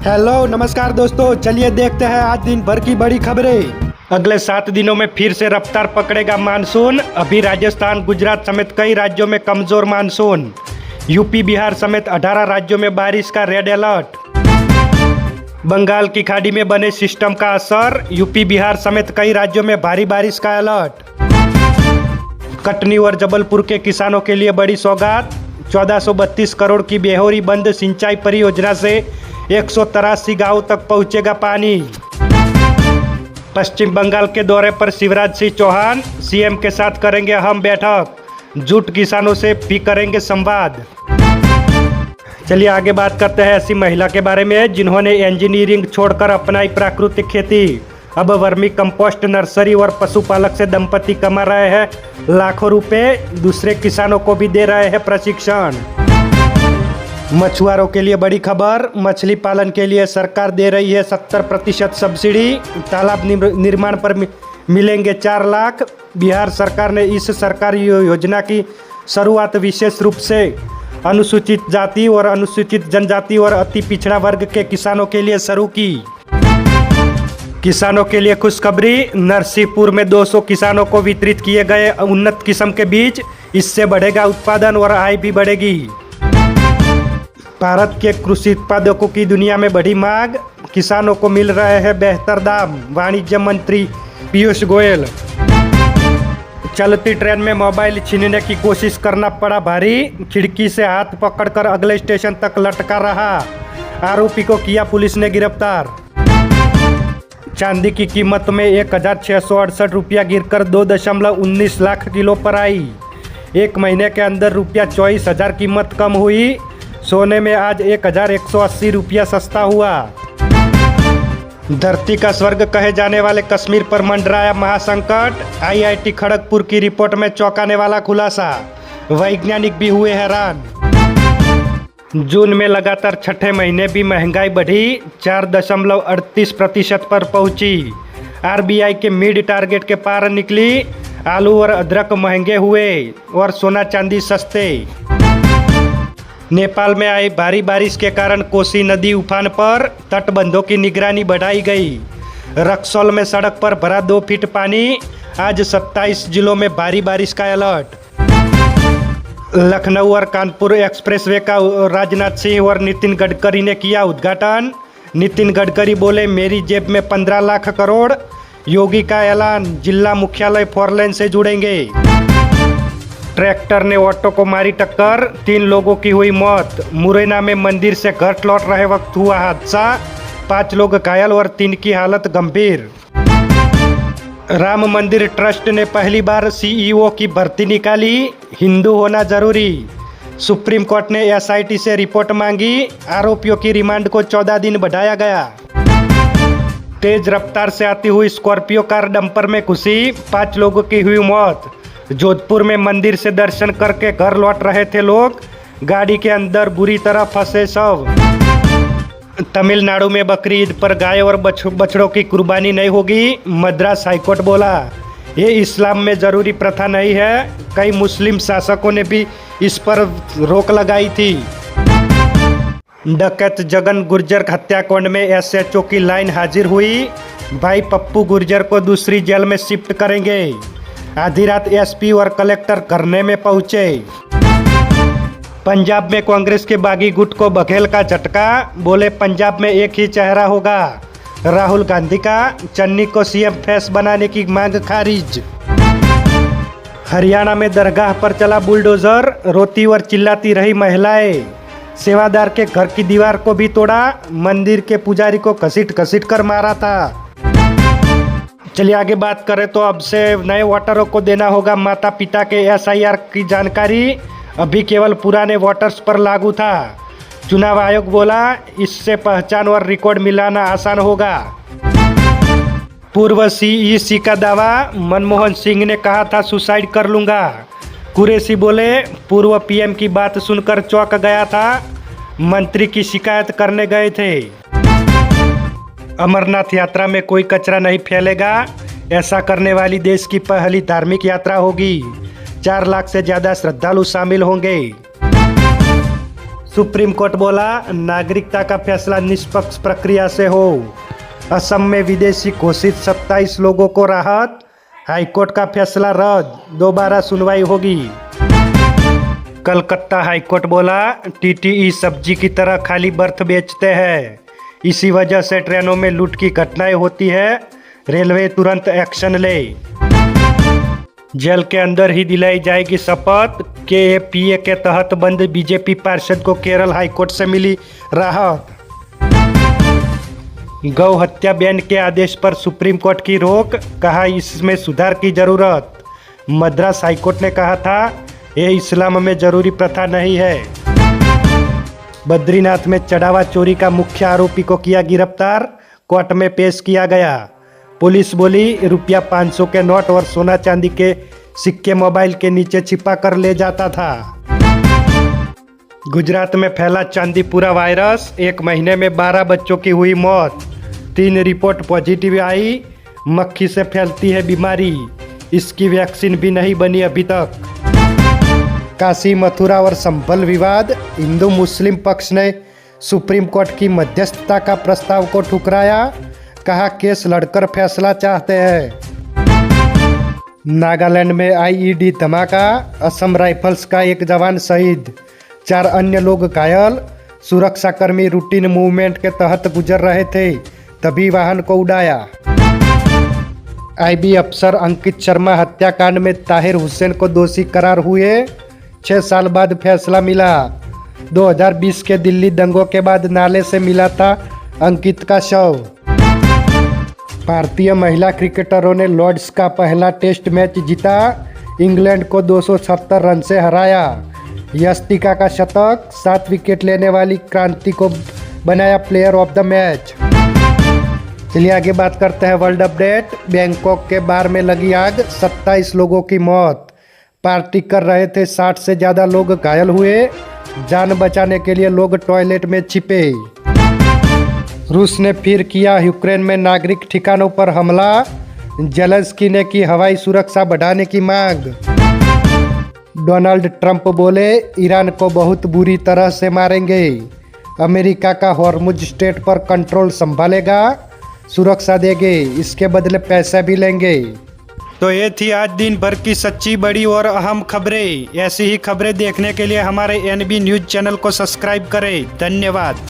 Hello नमस्कार दोस्तों, चलिए देखते हैं आज दिन भर की बड़ी खबरें। अगले 7 दिनों में फिर से रफ्तार पकड़ेगा मानसून। अभी राजस्थान, गुजरात समेत कई राज्यों में कमजोर मानसून। यूपी, बिहार समेत 18 राज्यों में बारिश का रेड अलर्ट। बंगाल की खाड़ी में बने सिस्टम का असर, यूपी, बिहार समेत कई राज्यों में भारी बारिश का अलर्ट। कटनी और जबलपुर के किसानों के लिए बड़ी सौगात। 1432 करोड़ की बेहोरी बंद सिंचाई परियोजना से 183 गांव तक पहुंचेगा पानी। पश्चिम बंगाल के दौरे पर शिवराज सिंह चौहान सीएम के साथ करेंगे अहम बैठक। जूट किसानों से भी करेंगे संवाद। चलिए आगे बात करते हैं ऐसी महिला के बारे में जिन्होंने इंजीनियरिंग छोड़कर अपनाई प्राकृतिक खेती। अब वर्मी कंपोस्ट, नर्सरी और पशुपालक से दंपति कमा रहे हैं लाखों रुपए। दूसरे किसानों को भी दे रहे हैं प्रशिक्षण। मछुआरों के लिए बड़ी खबर, मछली पालन के लिए सरकार दे रही है 70% सब्सिडी। तालाब निर्माण पर मिलेंगे 4 लाख। बिहार सरकार ने इस सरकारी योजना की शुरुआत विशेष रूप से अनुसूचित जाति और अनुसूचित जनजाति और अति पिछड़ा वर्ग के किसानों के लिए शुरू की। किसानों के लिए खुशखबरी, नरसिंहपुर में 200 किसानों को वितरित किए गए उन्नत किस्म के बीज। इससे बढ़ेगा उत्पादन और आय भी बढ़ेगी। भारत के कृषि उत्पादकों की दुनिया में बढ़ी मांग, किसानों को मिल रहे हैं बेहतर दाम। वाणिज्य मंत्री पीयूष गोयल। चलती ट्रेन में मोबाइल छीनने की कोशिश करना पड़ा भारी। खिड़की से हाथ पकड़कर अगले स्टेशन तक लटका रहा। आरोपी को किया पुलिस ने गिरफ्तार। चांदी की कीमत में 1668 रुपया गिरकर 2.19 लाख किलो पर आई। एक महीने के अंदर रुपया 24,000 कीमत कम हुई। सोने में आज 1180 रुपया सस्ता हुआ। धरती का स्वर्ग कहे जाने वाले कश्मीर पर मंडराया महासंकट। आईआईटी खड़गपुर की रिपोर्ट में चौंकाने वाला खुलासा। वैज्ञानिक भी हुए हैरान। जून में लगातार छठे महीने भी महंगाई बढ़ी, 4.38% पर पहुंची। आरबीआई के मिड टारगेट के पार निकली। आलू और अदरक महंगे हुए और सोना चांदी सस्ते। नेपाल में आई भारी बारिश के कारण कोसी नदी उफान पर, तटबंधों की निगरानी बढ़ाई गई। रक्सौल में सड़क पर भरा 2 फीट पानी। आज 27 जिलों में भारी बारिश का अलर्ट। लखनऊ और कानपुर एक्सप्रेसवे का राजनाथ सिंह और नितिन गडकरी ने किया उद्घाटन। नितिन गडकरी बोले, मेरी जेब में 15 लाख करोड़। योगी का ऐलान, जिला मुख्यालय 4 लेन से जुड़ेंगे। ट्रैक्टर ने ऑटो को मारी टक्कर, 3 लोगों की हुई मौत। मुरैना में मंदिर से घर लौट रहे वक्त हुआ हादसा, 5 लोग घायल और 3 की हालत गंभीर। राम मंदिर ट्रस्ट ने पहली बार सीईओ की भर्ती निकाली। हिंदू होना जरूरी। सुप्रीम कोर्ट ने एसआईटी से रिपोर्ट मांगी। आरोपियों की रिमांड को 14 दिन बढ़ाया गया। तेज रफ्तार से आती हुई स्कॉर्पियो कार डंपर में घुसी, 5 लोगों की हुई मौत। जोधपुर में मंदिर से दर्शन करके घर लौट रहे थे लोग, गाड़ी के अंदर बुरी तरह फंसे शव। तमिलनाडु में बकरी ईद पर गाय और बछड़ों की कुर्बानी नहीं होगी। मद्रास हाईकोर्ट बोला, ये इस्लाम में जरूरी प्रथा नहीं है। कई मुस्लिम शासकों ने भी इस पर रोक लगाई थी। डकैत जगन गुर्जर हत्याकांड में एसएचओ की लाइन हाजिर हुई। भाई पप्पू गुर्जर को दूसरी जेल में शिफ्ट करेंगे। आधी रात एसपी और कलेक्टर करने में पहुंचे। पंजाब में कांग्रेस के बागी गुट को बघेल का झटका, बोले पंजाब में एक ही चेहरा होगा। राहुल गांधी का चन्नी को सीएम फेस बनाने की मांग खारिज। हरियाणा में दरगाह पर चला बुलडोजर, रोती और चिल्लाती रही महिलाएं। सेवादार के घर की दीवार को भी तोड़ा, मंदिर के पुजारी को घसीट कर मारा था। चलिए आगे बात करें तो अब से नए वोटरों को देना होगा माता पिता के एसआईआर की जानकारी। अभी केवल पुराने वोटर्स पर लागू था। चुनाव आयोग बोला, इससे पहचान और रिकॉर्ड मिलाना आसान होगा। पूर्व सीईसी का दावा, मनमोहन सिंह ने कहा था सुसाइड कर लूंगा। कुरैशी बोले, पूर्व पीएम की बात सुनकर चौंक गया था। मंत्री की शिकायत करने गए थे। अमरनाथ यात्रा में कोई कचरा नहीं फैलेगा। ऐसा करने वाली देश की पहली धार्मिक यात्रा होगी। 4 लाख से ज़्यादा श्रद्धालु शामिल होंगे। सुप्रीम कोर्ट बोला नागरिकता का फैसला निष्पक्ष प्रक्रिया से हो। असम में विदेशी घोषित 27 लोगों को राहत, हाईकोर्ट का फैसला रद्द, दोबारा सुनवाई होगी। कलकत्ता हाईकोर्ट बोला टीटीई सब्जी की तरह खाली बर्थ बेचते हैं, इसी वजह से ट्रेनों में लूट की घटनाएं होती है, रेलवे तुरंत एक्शन ले। जेल के अंदर ही दिलाई जाएगी शपथ, केएपीए के तहत बंद बीजेपी पार्षद को केरल हाईकोर्ट से मिली राहत। गौ हत्या बैन के आदेश पर सुप्रीम कोर्ट की रोक, कहा इसमें सुधार की जरूरत। मद्रास हाईकोर्ट ने कहा था ये इस्लाम में जरूरी प्रथा नहीं है। बद्रीनाथ में चढ़ावा चोरी का मुख्य आरोपी को किया गिरफ्तार, कोर्ट में पेश किया गया। पुलिस बोली रुपया 500 के नोट और सोना चांदी के सिक्के मोबाइल के नीचे छिपा कर ले जाता था। गुजरात में फैला चांदीपुरा वायरस, 1 महीने में 12 बच्चों की हुई मौत, 3 रिपोर्ट पॉजिटिव आई। मक्खी से फैलती है बीमारी, इसकी वैक्सीन भी नहीं बनी अभी तक। काशी मथुरा और संभल विवाद, हिंदू मुस्लिम पक्ष ने सुप्रीम कोर्ट की मध्यस्थता का प्रस्ताव को ठुकराया, कहा केस लड़कर फैसला चाहते हैं। नागालैंड में आईईडी धमाका, असम राइफल्स का 1 जवान शहीद, 4 अन्य लोग घायल। सुरक्षाकर्मी रूटीन मूवमेंट के तहत गुजर रहे थे, तभी वाहन को उड़ाया। आईबी अफसर अंकित शर्मा हत्याकांड में ताहिर हुसैन को दोषी करार हुए, 6 साल बाद फैसला मिला। 2020 के दिल्ली दंगों के बाद नाले से मिला था अंकित का शव। भारतीय महिला क्रिकेटरों ने लॉर्ड्स का पहला टेस्ट मैच जीता, इंग्लैंड को 276 रन से हराया। यस्तिका का शतक, 7 विकेट लेने वाली क्रांति को बनाया प्लेयर ऑफ द मैच। चलिए आगे बात करते हैं वर्ल्ड अपडेट। बैंकॉक के बार में लगी आग, 27 लोगों की मौत, पार्टी कर रहे थे 60 से ज़्यादा लोग घायल हुए, जान बचाने के लिए लोग टॉयलेट में छिपे। रूस ने फिर किया यूक्रेन में नागरिक ठिकानों पर हमला, जेलेंस्की ने की हवाई सुरक्षा बढ़ाने की मांग। डोनाल्ड ट्रंप बोले ईरान को बहुत बुरी तरह से मारेंगे, अमेरिका का हॉर्मुज स्ट्रेट पर कंट्रोल संभालेगा, सुरक्षा देंगे, इसके बदले पैसा भी लेंगे। तो ये थी आज दिन भर की सच्ची, बड़ी और अहम खबरें। ऐसी ही खबरें देखने के लिए हमारे एनबी न्यूज़ चैनल को सब्सक्राइब करें। धन्यवाद।